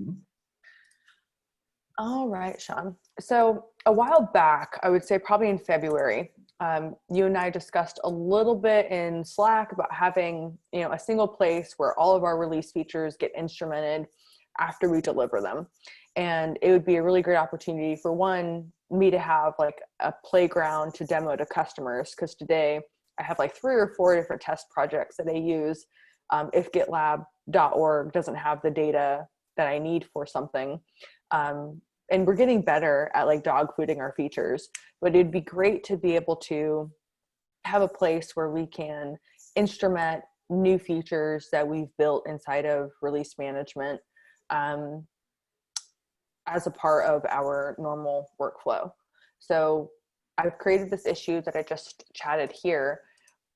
Mhm. All right, Sean. So a while back, I would say probably in February, you and I discussed a little bit in Slack about having, a single place where all of our release features get instrumented after we deliver them. And it would be a really great opportunity for me to have like a playground to demo to customers. Because today I have like 3 or 4 different test projects that I use. If GitLab.org doesn't have the data that I need for something. And we're getting better at like dog fooding our features, but it'd be great to be able to have a place where we can instrument new features that we've built inside of release management as a part of our normal workflow. So I've created this issue that I just chatted here,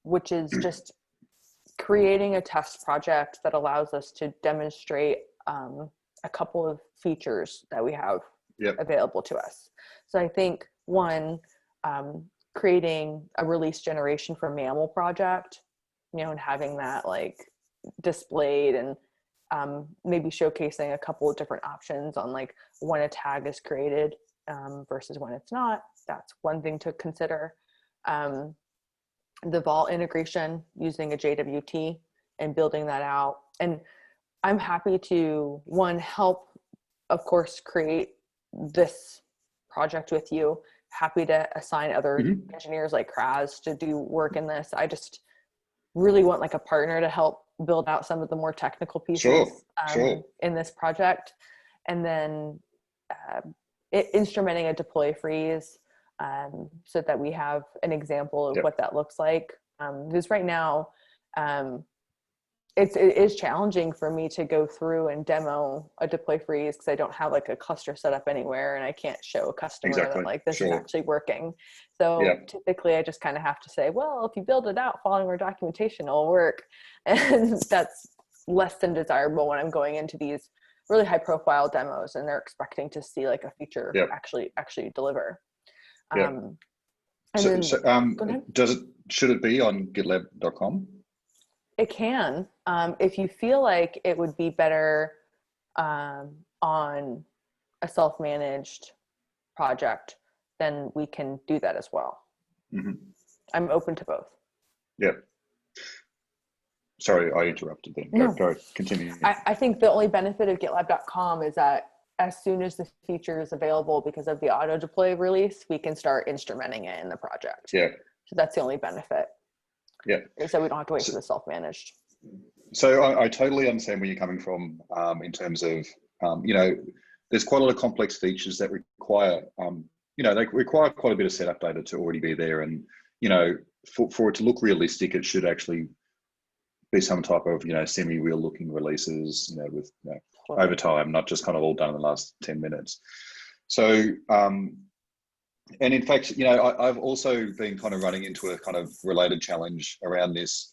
which is just creating a test project that allows us to demonstrate a couple of features that we have available to us. So I think one, creating a release generation for mammal project, and having that like displayed and maybe showcasing a couple of different options on like when a tag is created versus when it's not. That's one thing to consider. The Vault integration using a JWT and building that out. And I'm happy to, help, of course, create this project with you. Happy to assign other engineers like Kraz to do work in this. I just really want like a partner to help build out some of the more technical pieces in this project. And then instrumenting a deploy freeze so that we have an example of what that looks like. Because right now, it is challenging for me to go through and demo a deploy freeze because I don't have like a cluster set up anywhere and I can't show a customer that like this is actually working. So typically I just kind of have to say, well, if you build it out following our documentation, it'll work. And that's less than desirable when I'm going into these really high profile demos and they're expecting to see like a feature actually deliver. Should it be on gitlab.com? It can. If you feel like it would be better on a self-managed project, then we can do that as well. I'm open to both. Sorry, I interrupted then. Go, continue. I think the only benefit of GitLab.com is that as soon as the feature is available because of the auto deploy release, we can start instrumenting it in the project. So that's the only benefit. So we don't have to wait for the self-managed. So I totally understand where you're coming from in terms of, there's quite a lot of complex features that require, they require quite a bit of setup data to already be there. And, for it to look realistic, it should actually be some type of, semi-real looking releases, with over time, not just kind of all done in the last 10 minutes. So, and in fact, I've also been kind of running into a kind of related challenge around this,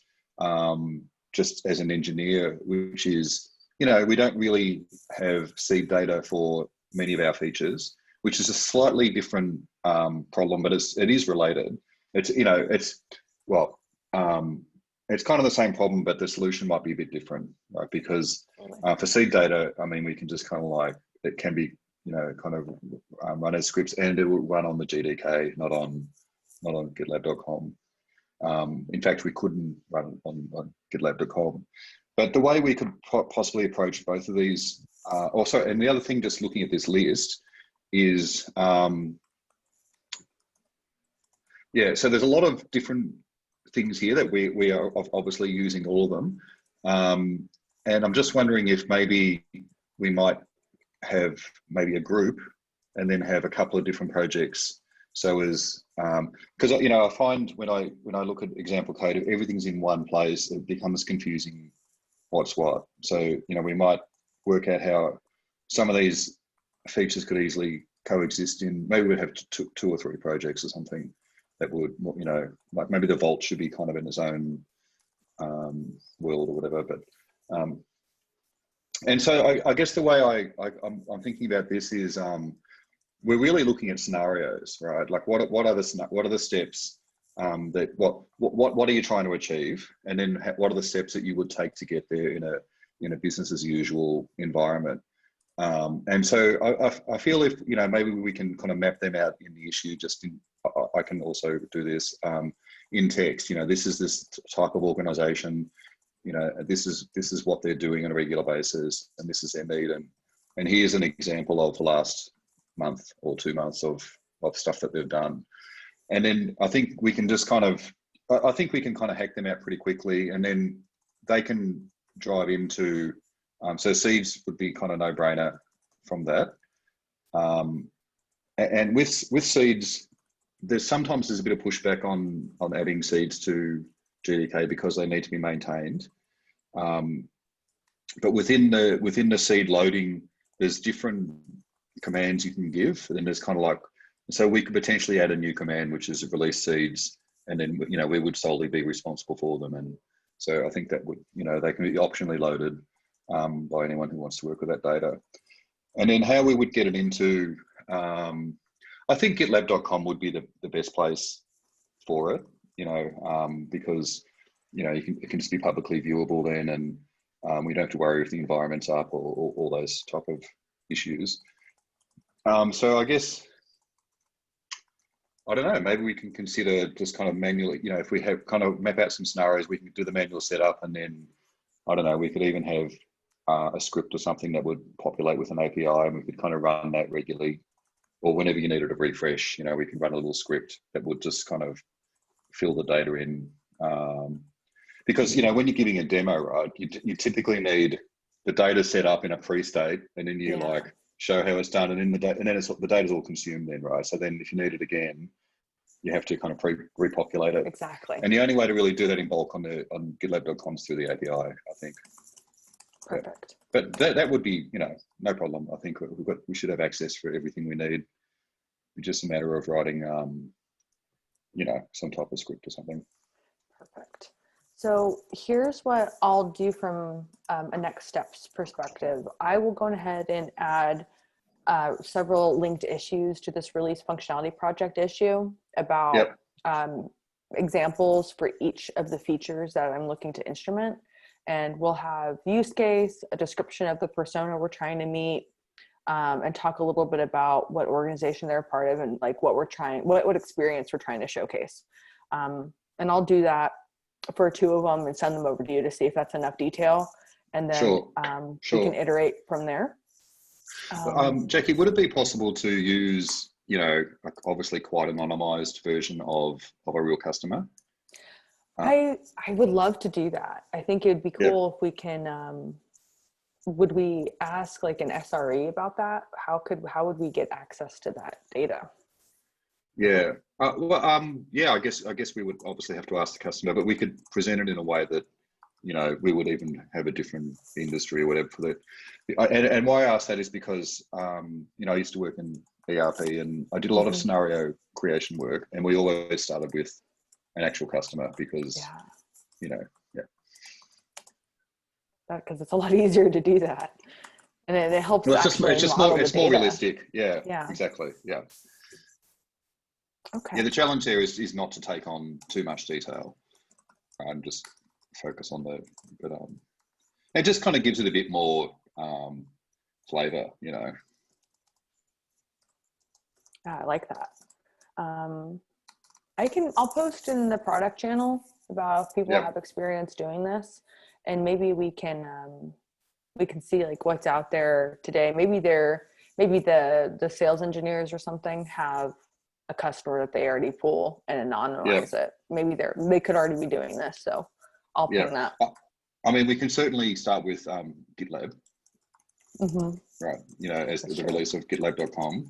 just as an engineer, which is, we don't really have seed data for many of our features, which is a slightly different problem, but it is related. It's, it's kind of the same problem, but the solution might be a bit different, right? Because for seed data, I mean, we can just kind of like, it can be, kind of run as scripts, and it will run on the GDK, not on GitLab.com. In fact, we couldn't run on GitLab.com. But the way we could possibly approach both of these, also, and the other thing, just looking at this list, is, so there's a lot of different things here that we are obviously using all of them. And I'm just wondering if maybe we might have maybe a group and then have a couple of different projects. So as, because, I find when I look at example code, if everything's in one place, it becomes confusing what's what. So, we might work out how some of these features could easily coexist in, maybe we'd have 2 or 3 projects or something that would, like maybe the Vault should be kind of in its own world or whatever. But, and so I guess the way I'm thinking about this is, we're really looking at scenarios, right? Like what are the steps that what are you trying to achieve, and then what are the steps that you would take to get there in a business as usual environment? And so I feel if, you know, maybe we can kind of map them out in the issue, just in, I can also do this in text, you know, this is this type of organization, you know, this is what they're doing on a regular basis, and this is their need. And here's an example of the last month or 2 months of stuff that they've done. And then I think we can just kind of, I think we can kind of hack them out pretty quickly, and then they can drive into, so seeds would be kind of no brainer from that. And with seeds, there's a bit of pushback on adding seeds to GDK because they need to be maintained. But within the seed loading, there's different commands you can give. And then there's kind of like, so we could potentially add a new command, which is release seeds, and then, you know, we would solely be responsible for them. And so I think that would, you know, they can be optionally loaded by anyone who wants to work with that data. And then how we would get it into, I think Gitlab.com would be the best place for it, you know, because, you know, it can just be publicly viewable then, and we don't have to worry if the environment's up or all those type of issues. So I guess, I don't know, maybe we can consider just kind of manually, you know, if we have kind of map out some scenarios, we can do the manual setup, and then, I don't know, we could even have a script or something that would populate with an API, and we could kind of run that regularly, or whenever you needed a refresh, you know, we can run a little script that would just kind of fill the data in. Because, you know, when you're giving a demo, right, you typically need the data set up in a pre-state, and then you like show how it's done, and then the data's all consumed then, right? So then if you need it again, you have to kind of repopulate it. Exactly. And the only way to really do that in bulk on GitLab.com is through the API, I think. Perfect. Yeah. But that would be, you know, no problem. I think we should have access for everything we need. It's just a matter of writing, you know, some type of script or something. Perfect. So here's what I'll do from a next steps perspective. I will go ahead and add several linked issues to this release functionality project issue about examples for each of the features that I'm looking to instrument. And we'll have use case, a description of the persona we're trying to meet, and talk a little bit about what organization they're a part of, and like what experience we're trying to showcase. And I'll do that for 2 of them and send them over to you to see if that's enough detail. And then we can iterate from there. Jackie, would it be possible to use, you know, obviously quite anonymized version of a real customer? I would love to do that. I think it'd be cool if we can, would we ask like an SRE about that? How would we get access to that data? Yeah. Yeah, I guess we would obviously have to ask the customer, but we could present it in a way that, you know, we would even have a different industry or whatever for that. And why I ask that is because, you know, I used to work in ERP, and I did a lot of scenario creation work, and we always started with an actual customer because, you know, because it's a lot easier to do that, and it helps. Well, it's more realistic. Yeah, exactly. Yeah. Okay. Yeah, the challenge there is not to take on too much detail, and just focus on but it just kind of gives it a bit more flavor, you know. I like that. I'll post in the product channel about if people have experience doing this, and maybe we can see like what's out there today. Maybe the sales engineers or something have a customer that they already pull and anonymize it. Maybe they could already be doing this, so I'll ping that. I mean, we can certainly start with GitLab, right? You know, as the release of Gitlab.com.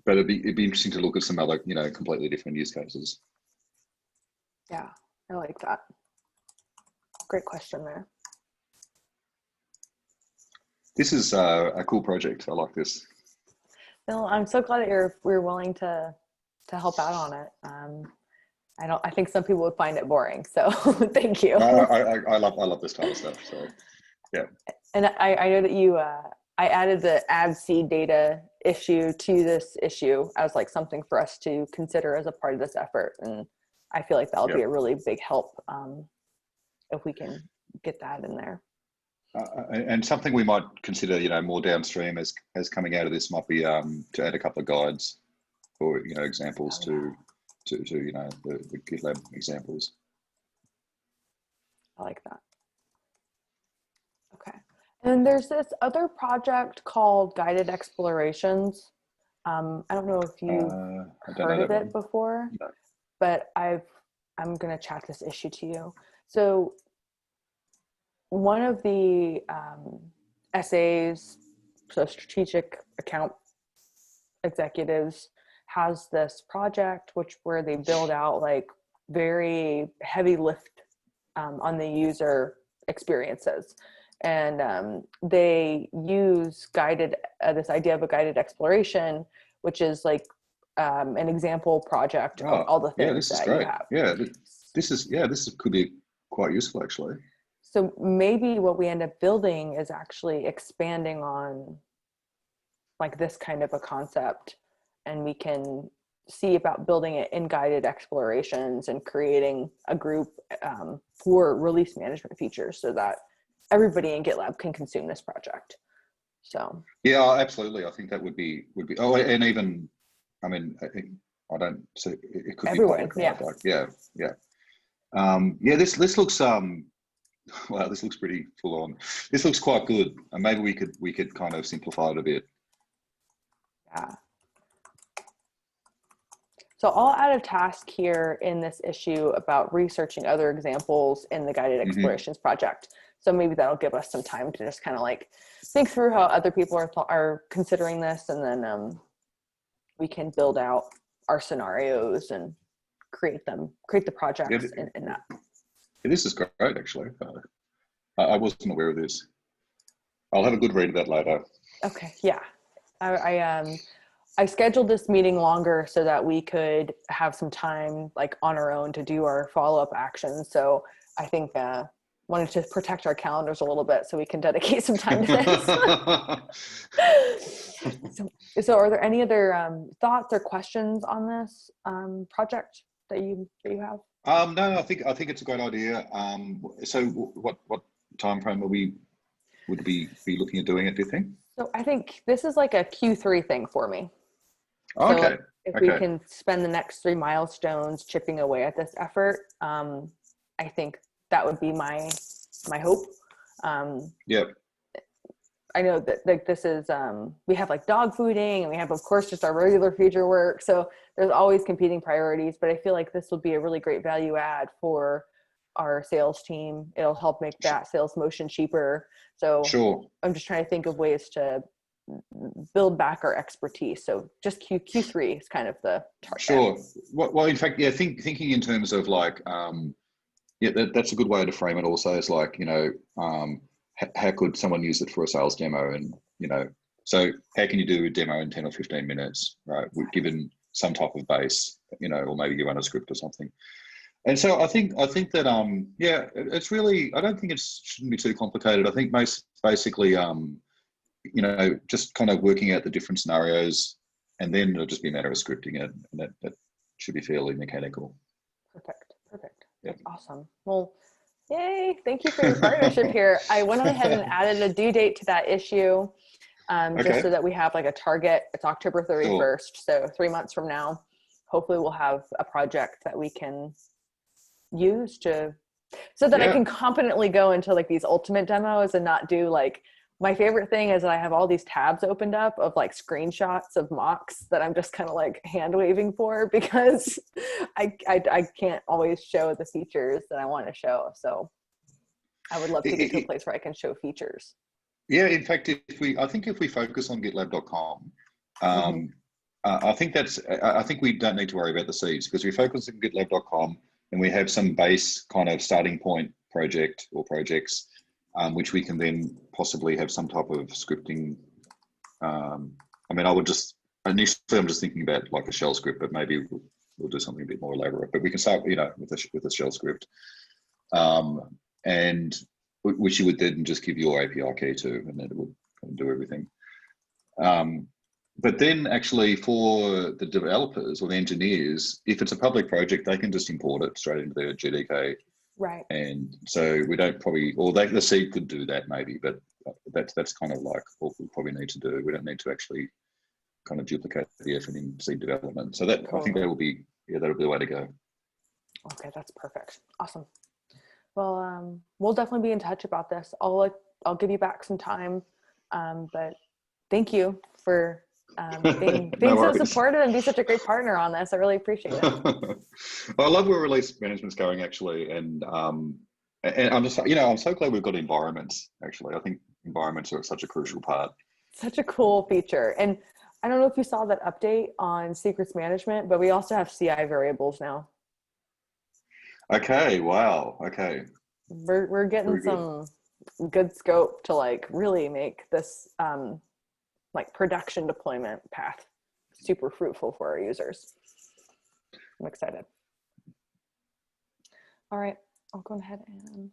But it'd be interesting to look at some other, you know, completely different use cases. Yeah, I like that. Great question there. This is a cool project. I like this. Bill, I'm so glad that you're willing to help out on it. I think some people would find it boring, so thank you. I love this kind of stuff. So yeah. And I know that I added the Adseed data issue to this issue as like something for us to consider as a part of this effort, and I feel like that'll be a really big help if we can get that in there. and something we might consider, more downstream as coming out of this might be to add a couple of guides or examples to the GitLab examples. I like that. Okay. And there's this other project called Guided Explorations. I don't know if you've heard of it before, no. But I'm going to chat this issue to you. So one of the SAs, so strategic account executives, has this project where they build out like very heavy lift on the user experiences. And they use this idea of a guided exploration, which is like an example project of all the things that you have. Yeah, this could be quite useful actually. So maybe what we end up building is actually expanding on like this kind of a concept, and we can see about building it in guided explorations and creating a group for release management features so that everybody in GitLab can consume this project. So yeah, absolutely. I think that would be. Oh, and even, I mean, I don't see it could everyone. Be public, yeah. This looks wow, this looks pretty full on. This looks quite good, and maybe we could kind of simplify it a bit. Yeah. So I'll add a task here in this issue about researching other examples in the Guided Explorations project. So maybe that'll give us some time to just kind of like think through how other people are considering this, and then we can build out our scenarios and create the projects in that. Yeah, this is great, actually. I wasn't aware of this. I'll have a good read of that later. Okay, yeah. I scheduled this meeting longer so that we could have some time like on our own to do our follow-up actions. So I think wanted to protect our calendars a little bit so we can dedicate some time to this. So are there any other thoughts or questions on this project that you have? No, I think it's a great idea. So what time frame would we be looking at doing it, do you think? So I think this is like a Q3 thing for me. Oh, so okay. If we can spend the next 3 milestones chipping away at this effort, I think that would be my hope. Yep. I know that like this is we have like dog fooding, and we have of course just our regular feature work. So there's always competing priorities, but I feel like this will be a really great value add for our sales team. It'll help make that sales motion cheaper. So sure. I'm just trying to think of ways to build back our expertise. So just Q3 is kind of the target. Sure. Well, in fact, yeah, thinking in terms of like, that's a good way to frame it also. Is like, how could someone use it for a sales demo? And, so how can you do a demo in 10 or 15 minutes, right? We've given some type of base, or maybe you run a script or something. And so I think that, it's really, I don't think shouldn't be too complicated. I think basically, just kind of working out the different scenarios, and then it'll just be a matter of scripting it, and that should be fairly mechanical. Perfect. That's awesome. Well, yay. Thank you for your partnership here. I went ahead and added a due date to that issue, just so that we have like a target. It's October 31st. So 3 months from now, hopefully we'll have a project that we can use so that I can competently go into like these ultimate demos and not do like, my favorite thing is that I have all these tabs opened up of like screenshots of mocks that I'm just kind of like hand waving for, because I can't always show the features that I want to show. So I would love to get to a place where I can show features. Yeah, in fact, if we focus on Gitlab.com, I think we don't need to worry about the seeds, because we focus on Gitlab.com and we have some base kind of starting point project or projects, which we can then possibly have some type of scripting. I would just, initially I'm just thinking about like a shell script, but maybe we'll do something a bit more elaborate. But we can start, with a shell script, and which you would then just give your API key to, and then it would kind of do everything. But then actually for the developers or the engineers, if it's a public project, they can just import it straight into their GDK Right. And so we don't probably, or the seed could do that maybe, but that's kind of like what we probably need to do. We don't need to actually kind of duplicate the effort in seed development. So that I think that will be, yeah, that'll be the way to go. Okay, that's perfect. Awesome. Well, we'll definitely be in touch about this. I'll give you back some time, but thank you for being No so worries. supportive and be such a great partner on this. I really appreciate it. I love where release management's going actually, and I'm just, I'm so glad we've got environments. Actually, I think environments are such a crucial part. Such a cool feature. And I don't know if you saw that update on secrets management, but we also have CI variables now. Okay. Wow. Okay. We're getting Very good. some good scope to like really make this like production deployment path super fruitful for our users. I'm excited. All right, I'll go ahead and